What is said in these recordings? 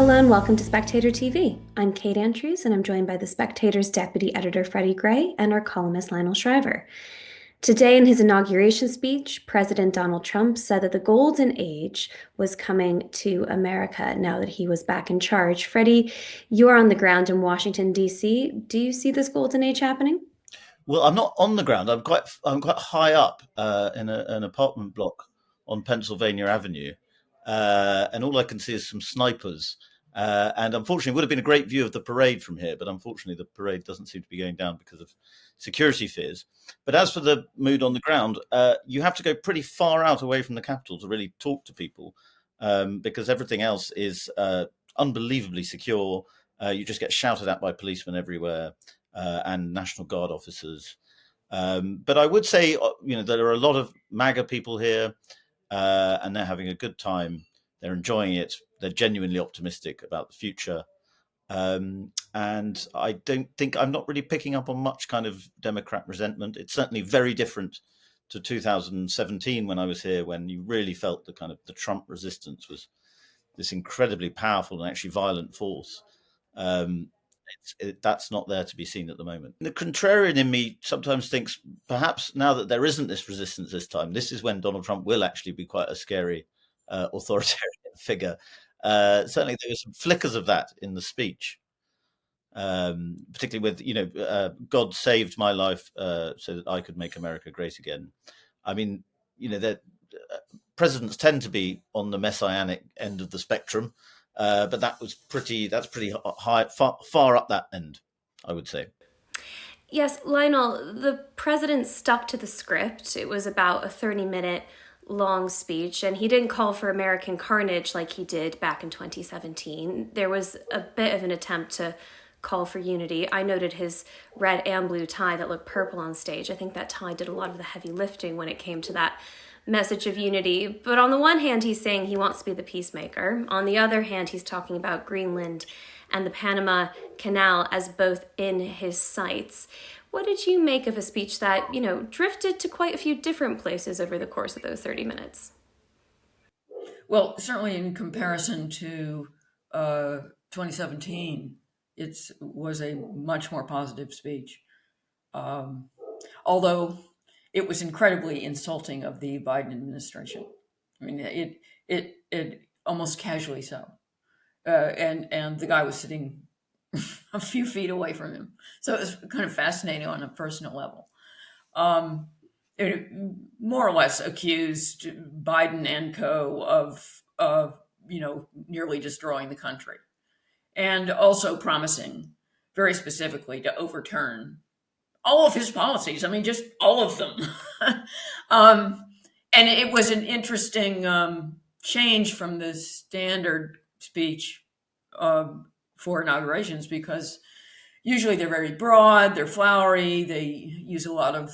Hello and welcome to Spectator TV. I'm Kate Andrews and I'm joined by the Spectator's deputy editor Freddy Gray and our columnist Lionel Shriver. Today, in his inauguration speech, President Donald Trump said that the golden age was coming to America now that he was back in charge. Freddy, you're on the ground in Washington, D.C. Do you see this golden age happening? Well, I'm not on the ground. I'm quite high up in an apartment block on Pennsylvania Avenue, and all I can see is some snipers. And unfortunately, it would have been a great view of the parade from here, but unfortunately, the parade doesn't seem to be going down because of security fears. But as for the mood on the ground, you have to go pretty far out away from the Capitol to really talk to people, because everything else is unbelievably secure. You just get shouted at by policemen everywhere and National Guard officers. But I would say, there are a lot of MAGA people here, and they're having a good time. They're enjoying it. They're genuinely optimistic about the future. And I'm not really picking up on much kind of Democrat resentment. It's certainly very different to 2017 when I was here, when you really felt the kind of the Trump resistance was this incredibly powerful and actually violent force. Um, that's not there to be seen at the moment. The contrarian in me sometimes thinks perhaps now that there isn't this resistance this time, this is when Donald Trump will actually be quite a scary authoritarian figure. Certainly, there were some flickers of that in the speech, particularly with God saved my life so that I could make America great again. I mean, that presidents tend to be on the messianic end of the spectrum. But that's pretty high, far up that end, I would say. Yes, Lionel, the president stuck to the script. It was about a 30-minute long speech, and he didn't call for American carnage like he did back in 2017. There was a bit of an attempt to call for unity. I noted his red and blue tie that looked purple on stage. I think that tie did a lot of the heavy lifting when it came to that message of unity. But on the one hand, he's saying he wants to be the peacemaker. On the other hand, he's talking about Greenland and the Panama Canal as both in his sights. What did you make of a speech that, drifted to quite a few different places over the course of those 30 minutes? Well, certainly in comparison to 2017, it was a much more positive speech. Although it was incredibly insulting of the Biden administration. I mean, it almost casually so. And the guy was sitting a few feet away from him. So it was kind of fascinating on a personal level. It more or less accused Biden and co. of nearly destroying the country, and also promising very specifically to overturn all of his policies. I mean, just all of them. And it was an interesting change from the standard speech for inaugurations, because usually they're very broad, they're flowery, they use a lot of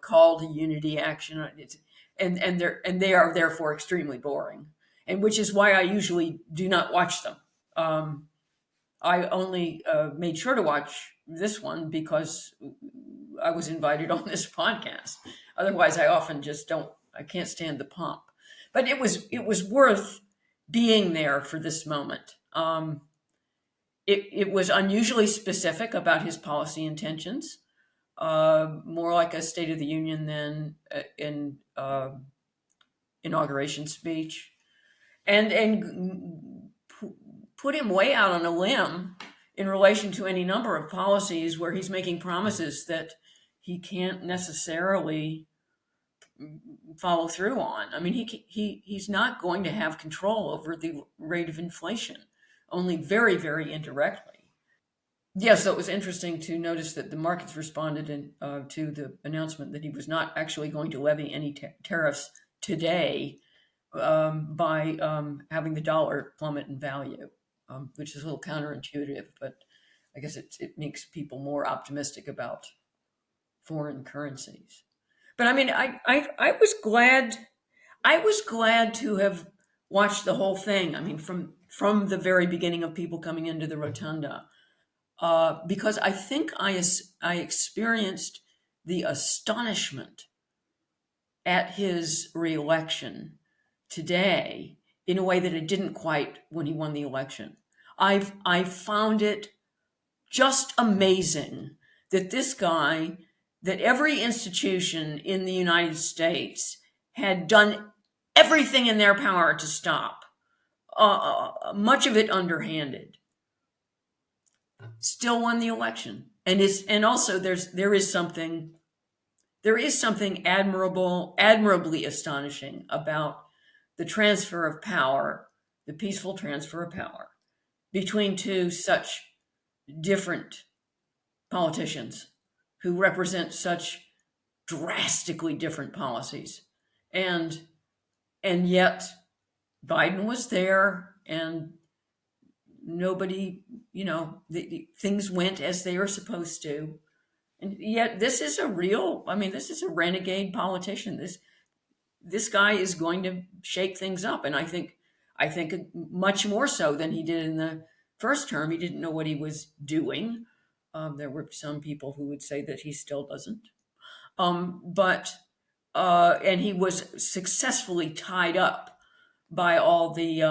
call to unity action, and they are therefore extremely boring, and which is why I usually do not watch them. I only made sure to watch this one because I was invited on this podcast. Otherwise, I often just don't. I can't stand the pomp. But it was worth being there for this moment. It was unusually specific about his policy intentions, more like a State of the Union than an inauguration speech, and put him way out on a limb in relation to any number of policies where he's making promises that he can't necessarily follow through on. I mean, he's not going to have control over the rate of inflation, only very, very indirectly. Yes, so it was interesting to notice that the markets responded to the announcement that he was not actually going to levy any tariffs today by having the dollar plummet in value, which is a little counterintuitive, but I guess it makes people more optimistic about foreign currencies. But I mean, I was glad. I was glad to have watched the whole thing. I mean, from the very beginning of people coming into the rotunda, because I think I experienced the astonishment at his reelection today in a way that it didn't quite when he won the election. I found it just amazing that this guy, that every institution in the United States had done everything in their power to stop, much of it underhanded, still won the election. And also there is something admirably astonishing about the transfer of power, the peaceful transfer of power between two such different politicians who represent such drastically different policies. And yet Biden was there, and nobody, things went as they were supposed to. And yet this is this is a renegade politician. This guy is going to shake things up. And I think much more so than he did in the first term. He didn't know what he was doing. There were some people who would say that he still doesn't. And he was successfully tied up by all the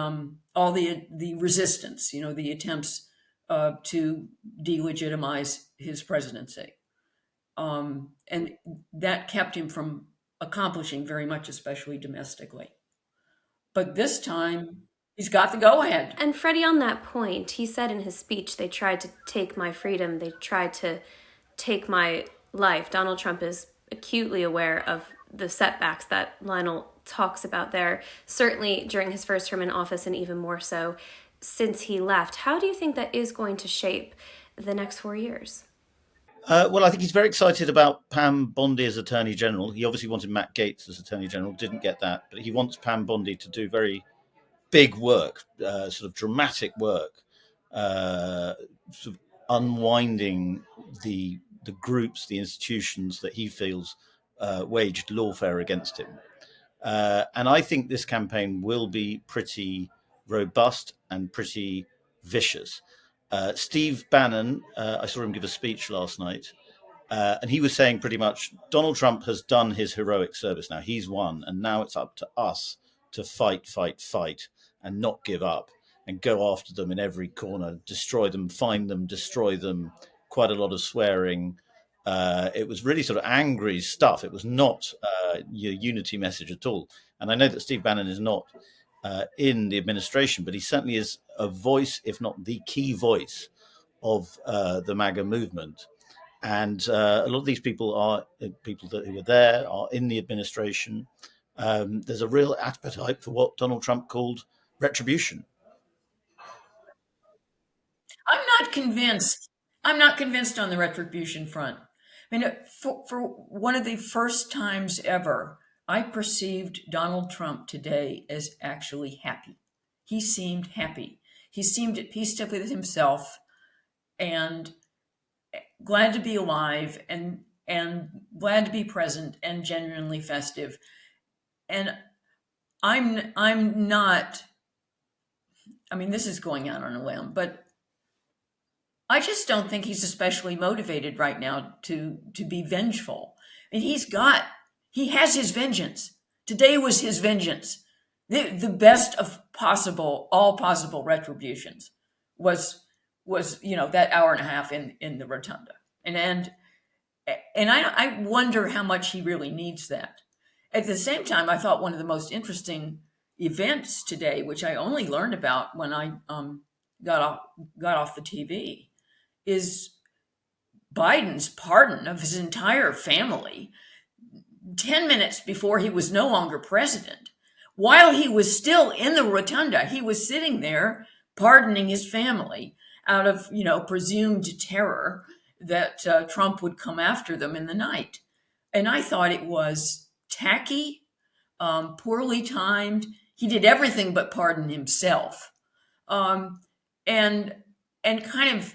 resistance, the attempts to delegitimize his presidency. And that kept him from accomplishing very much, especially domestically. But this time, he's got the go-ahead. And Freddy, on that point, he said in his speech, they tried to take my freedom, they tried to take my life. Donald Trump is acutely aware of the setbacks that Lionel talks about there, certainly during his first term in office and even more so since he left. How do you think that is going to shape the next 4 years? Well, I think he's very excited about Pam Bondi as Attorney General. He obviously wanted Matt Gaetz as Attorney General, didn't get that, but he wants Pam Bondi to do very big work, sort of dramatic work, sort of unwinding the groups, the institutions that he feels waged lawfare against him. And I think this campaign will be pretty robust and pretty vicious. Steve Bannon, I saw him give a speech last night, and he was saying pretty much Donald Trump has done his heroic service now. He's won, and now it's up to us to fight, and not give up and go after them in every corner, destroy them, find them, destroy them. Quite a lot of swearing. It was really sort of angry stuff. It was not your unity message at all. And I know that Steve Bannon is not in the administration, but he certainly is a voice, if not the key voice, of the MAGA movement. And a lot of these people are people who are there, are in the administration. There's a real appetite for what Donald Trump called retribution. I'm not convinced. I'm not convinced on the retribution front. I mean, for one of the first times ever, I perceived Donald Trump today as actually happy. He seemed happy. He seemed at peace with himself and glad to be alive and glad to be present and genuinely festive. And I'm not, I mean, this is going out on a limb, but I just don't think he's especially motivated right now to be vengeful. I mean, he has his vengeance. Today was his vengeance. The best of all possible retributions was that hour and a half in the rotunda. And I wonder how much he really needs that. At the same time, I thought one of the most interesting events today, which I only learned about when I got off the TV, is Biden's pardon of his entire family 10 minutes before he was no longer president. While he was still in the rotunda, he was sitting there pardoning his family out of, presumed terror that Trump would come after them in the night. And I thought it was tacky, poorly timed. He did everything but pardon himself. And kind of,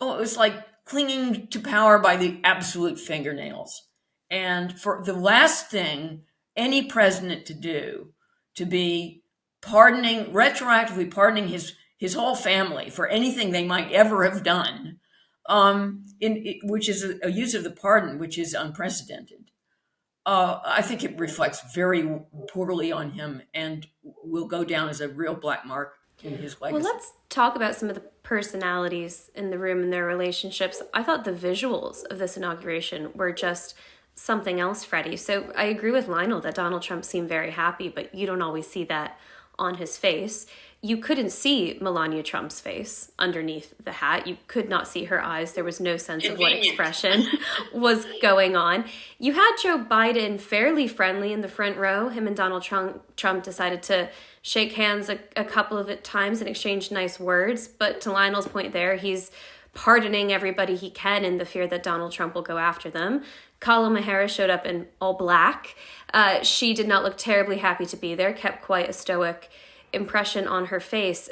it was like clinging to power by the absolute fingernails. And for the last thing any president to do, to be retroactively pardoning his whole family for anything they might ever have done, which is a use of the pardon, which is unprecedented. I think it reflects very poorly on him and will go down as a real black mark in his Well, legacy. let's talk about some of the personalities in the room and their relationships. I thought the visuals of this inauguration were just something else, Freddie. So I agree with Lionel that Donald Trump seemed very happy, but you don't always see that on his face. You couldn't see Melania Trump's face underneath the hat. You could not see her eyes. There was no sense of what expression was going on. You had Joe Biden fairly friendly in the front row. Him and Donald Trump decided to shake hands a couple of times and exchange nice words. But to Lionel's point there, he's pardoning everybody he can in the fear that Donald Trump will go after them. Kamala Harris showed up in all black. She did not look terribly happy to be there, kept quite a stoic impression on her face.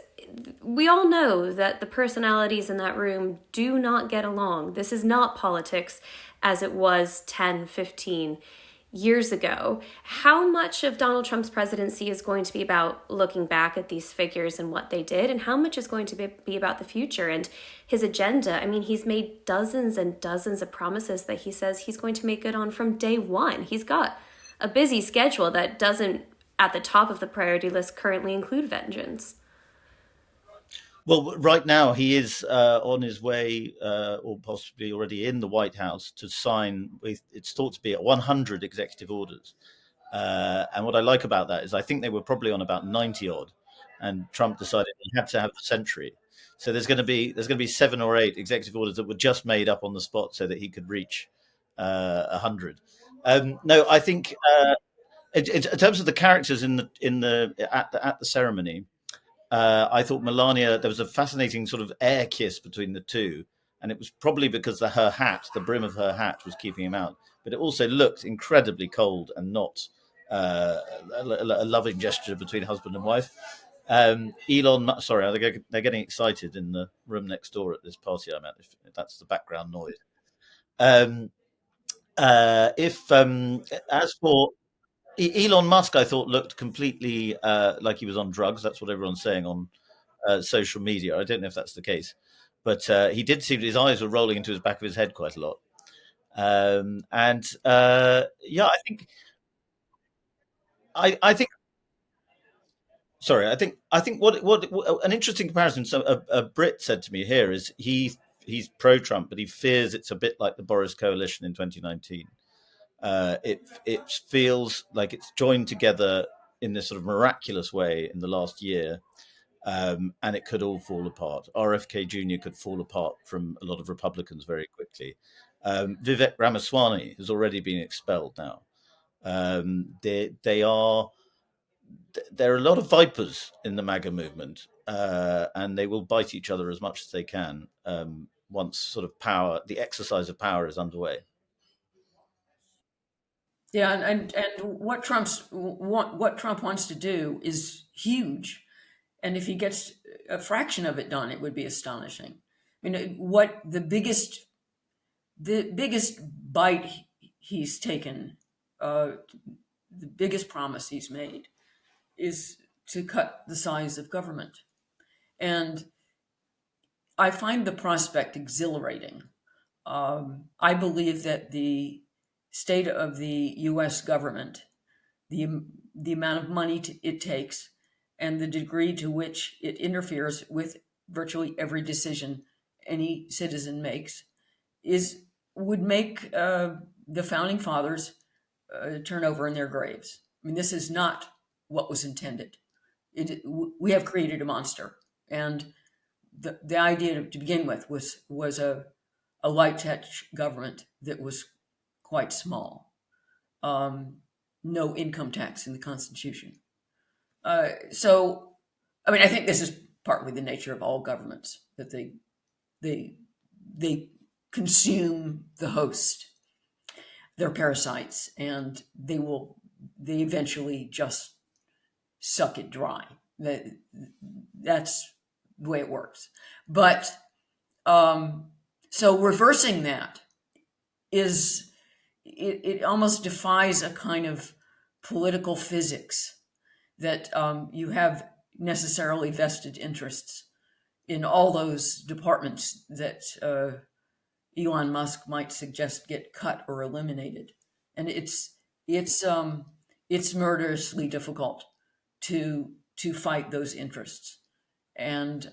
We all know that the personalities in that room do not get along. This is not politics as it was 10, 15 years ago. How much of Donald Trump's presidency is going to be about looking back at these figures and what they did, and how much is going to be about the future and his agenda? I mean, he's made dozens and dozens of promises that he says he's going to make good on from day one. He's got a busy schedule that doesn't, at the top of the priority list, currently include vengeance. Well, right now he is on his way, or possibly already in the White House, to sign. It's thought to be at 100 executive orders. And what I like about that is I think they were probably on about 90 odd, and Trump decided he had to have the century. So there's going to be 7 or 8 executive orders that were just made up on the spot so that he could reach 100. No, I think in terms of the characters at the ceremony, I thought Melania, there was a fascinating sort of air kiss between the two. And it was probably because the brim of her hat was keeping him out. But it also looked incredibly cold and not a loving gesture between husband and wife. Sorry, they're getting excited in the room next door at this party I'm at, if that's the background noise. If As for Elon Musk, I thought looked completely like he was on drugs. That's what everyone's saying on social media. I don't know if that's the case, but he did seem his eyes were rolling into his back of his head quite a lot. Yeah, I think. Sorry, I think what an interesting comparison. So a Brit said to me here is he's pro-Trump, but he fears it's a bit like the Boris coalition in 2019. It feels like it's joined together in this sort of miraculous way in the last year, and it could all fall apart. RFK Jr. could fall apart from a lot of Republicans very quickly. Vivek Ramaswamy has already been expelled now. They are there are a lot of vipers in the MAGA movement, and they will bite each other as much as they can once sort of the exercise of power is underway. Yeah, and what Trump wants to do is huge, and if he gets a fraction of it done, it would be astonishing. I mean, what the biggest bite he's taken, the biggest promise he's made, is to cut the size of government, and I find the prospect exhilarating. I believe that the state of the U.S. government, the amount of money it takes, and the degree to which it interferes with virtually every decision any citizen makes, would make the founding fathers turn over in their graves. I mean, this is not what was intended. We have created a monster, and the idea to begin with was a light touch government that was quite small. No income tax in the Constitution. So, I mean, I think this is partly the nature of all governments, that they consume the host, they're parasites, and they eventually just suck it dry. That's the way it works. But so reversing that is it almost defies a kind of political physics that you have necessarily vested interests in all those departments that Elon Musk might suggest get cut or eliminated. And it's murderously difficult to fight those interests. And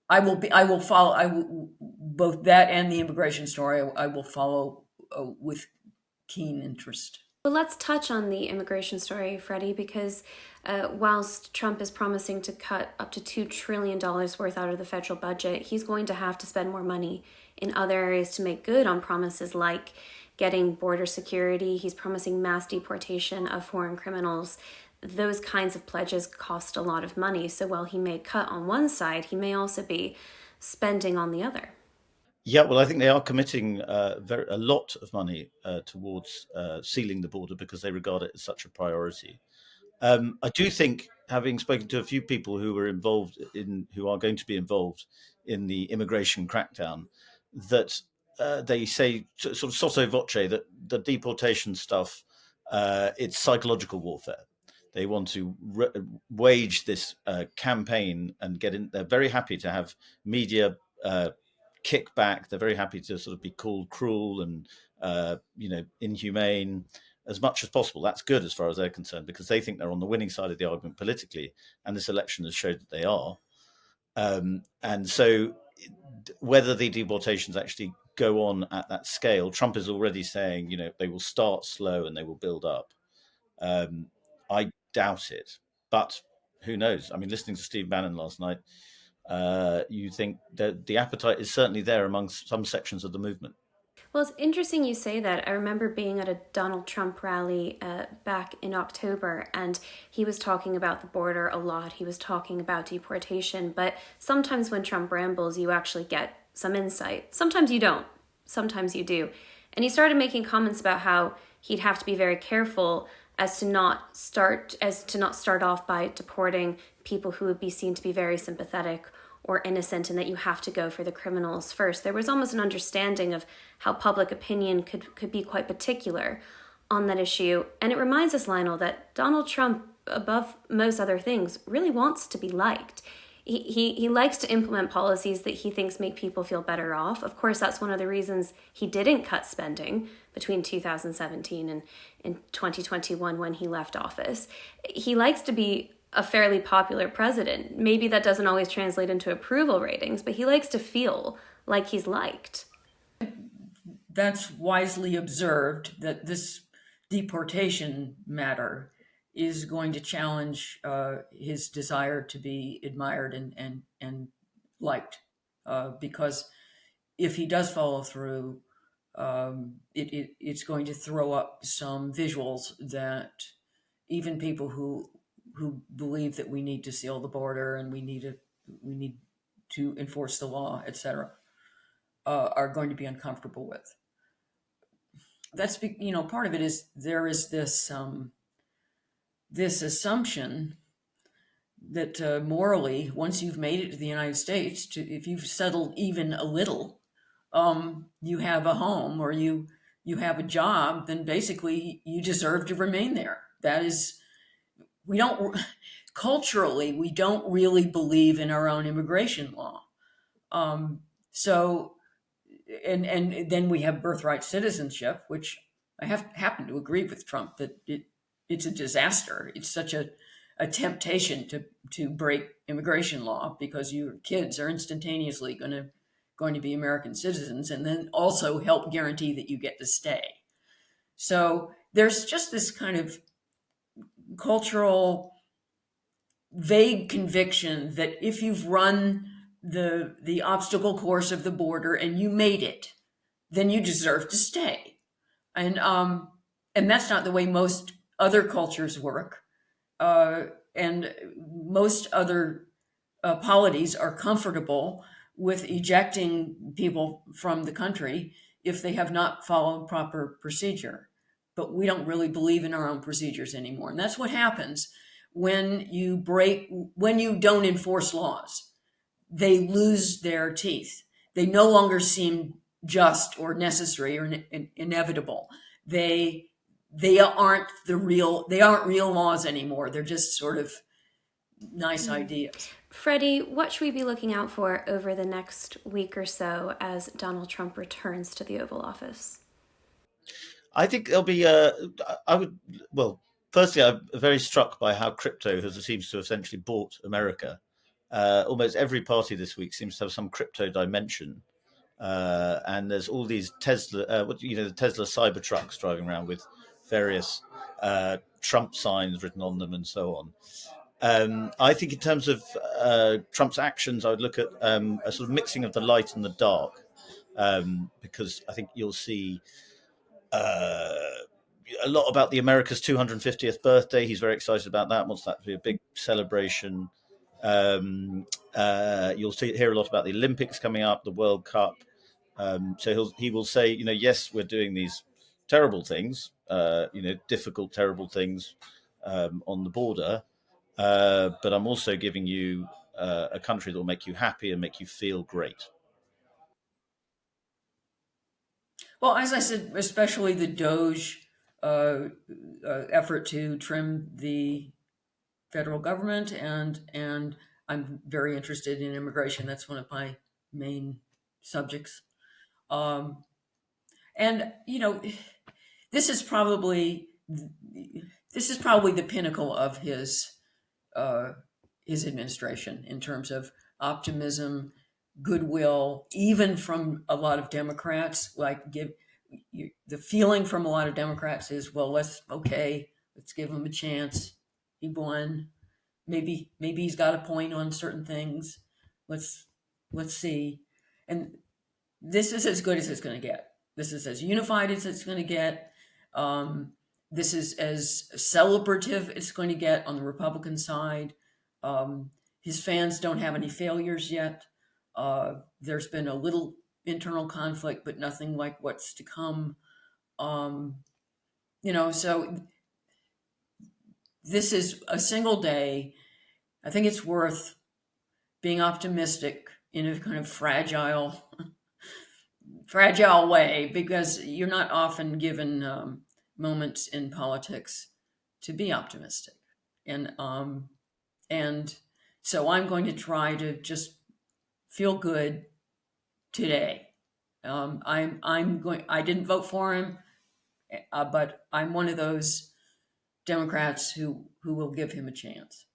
I will follow, both that and the immigration story. I will follow with keen interest. Well, let's touch on the immigration story, Freddie, because whilst Trump is promising to cut up to $2 trillion worth out of the federal budget, he's going to have to spend more money in other areas to make good on promises like getting border security. He's promising mass deportation of foreign criminals. Those kinds of pledges cost a lot of money. So while he may cut on one side, he may also be spending on the other. Yeah, well, I think they are committing a lot of money towards sealing the border because they regard it as such a priority. I do think, having spoken to a few people who who are going to be involved in the immigration crackdown, that they say sort of sotto voce that the deportation stuff, it's psychological warfare. They want to wage this campaign and get in. They're very happy to have media kickback. They're very happy to sort of be called cruel and inhumane as much as possible. That's good as far as they're concerned because they think they're on the winning side of the argument politically, and this election has showed that they are. And so, whether the deportations actually go on at that scale, Trump is already saying, they will start slow and they will build up. I doubt it, but who knows? I mean, listening to Steve Bannon last night, you think that the appetite is certainly there among some sections of the movement. Well, it's interesting you say that. I remember being at a Donald Trump rally back in October, and he was talking about the border a lot. He was talking about deportation, but sometimes when Trump rambles, you actually get some insight. Sometimes you don't. Sometimes you do. And he started making comments about how he'd have to be very careful as to not start off by deporting people who would be seen to be very sympathetic or innocent, and that you have to go for the criminals first. There was almost an understanding of how public opinion could be quite particular on that issue. And it reminds us, Lionel, that Donald Trump, above most other things, really wants to be liked. He likes to implement policies that he thinks make people feel better off. Of course, that's one of the reasons he didn't cut spending between 2017 and in 2021 when he left office. He likes to be a fairly popular president. Maybe that doesn't always translate into approval ratings, but he likes to feel like he's liked. That's wisely observed, that this deportation matter is going to challenge his desire to be admired and liked. Because if he does follow through, it's going to throw up some visuals that even people who believe that we need to seal the border and we need to enforce the law, etc., are going to be uncomfortable with. That's part of it is there is this assumption that morally, once you've made it to the United States, if you've settled even a little, you have a home or you have a job, then basically you deserve to remain there. That is, culturally, we don't really believe in our own immigration law. So, and then we have birthright citizenship, which I happen to agree with Trump that it's a disaster. It's such a temptation to break immigration law because your kids are instantaneously going to be American citizens, and then also help guarantee that you get to stay. So there's just this kind of cultural vague conviction that if you've run the obstacle course of the border and you made it, then you deserve to stay. And that's not the way most other cultures work. And most other polities are comfortable with ejecting people from the country if they have not followed proper procedure. But we don't really believe in our own procedures anymore. And that's what happens when you don't enforce laws. They lose their teeth. They no longer seem just or necessary or inevitable. They aren't real laws anymore. They're just sort of nice ideas. Freddie, what should we be looking out for over the next week or so as Donald Trump returns to the Oval Office? I think there'll be. I would. Well, firstly, I'm very struck by how crypto has seems to have essentially bought America. Almost every party this week seems to have some crypto dimension, and there's all these Tesla, the Tesla Cybertrucks driving around with various Trump signs written on them and so on. I think in terms of Trump's actions, I would look at a sort of mixing of the light and the dark, because I think you'll see uh, a lot about the America's 250th birthday. He's very excited about that. Wants that to be a big celebration. You'll hear a lot about the Olympics coming up, the World Cup. So he will say, yes, we're doing these terrible things, difficult, terrible things on the border, but I'm also giving you a country that will make you happy and make you feel great. Well, as I said, especially the Doge effort to trim the federal government, and I'm very interested in immigration. That's one of my main subjects. Um, and this is probably the pinnacle of uh, his administration in terms of optimism, goodwill, even from a lot of Democrats. The feeling from a lot of Democrats is, well, let's give him a chance. He won. Maybe he's got a point on certain things. Let's see. And this is as good as it's going to get. This is as unified as it's going to get. This is as celebrative it's going to get on the Republican side. His fans don't have any failures yet. There's been a little internal conflict, but nothing like what's to come. So this is a single day. I think it's worth being optimistic in a kind of fragile way, because you're not often given moments in politics to be optimistic, and so I'm going to try to just feel good today. I'm going. I didn't vote for him, but I'm one of those Democrats who will give him a chance.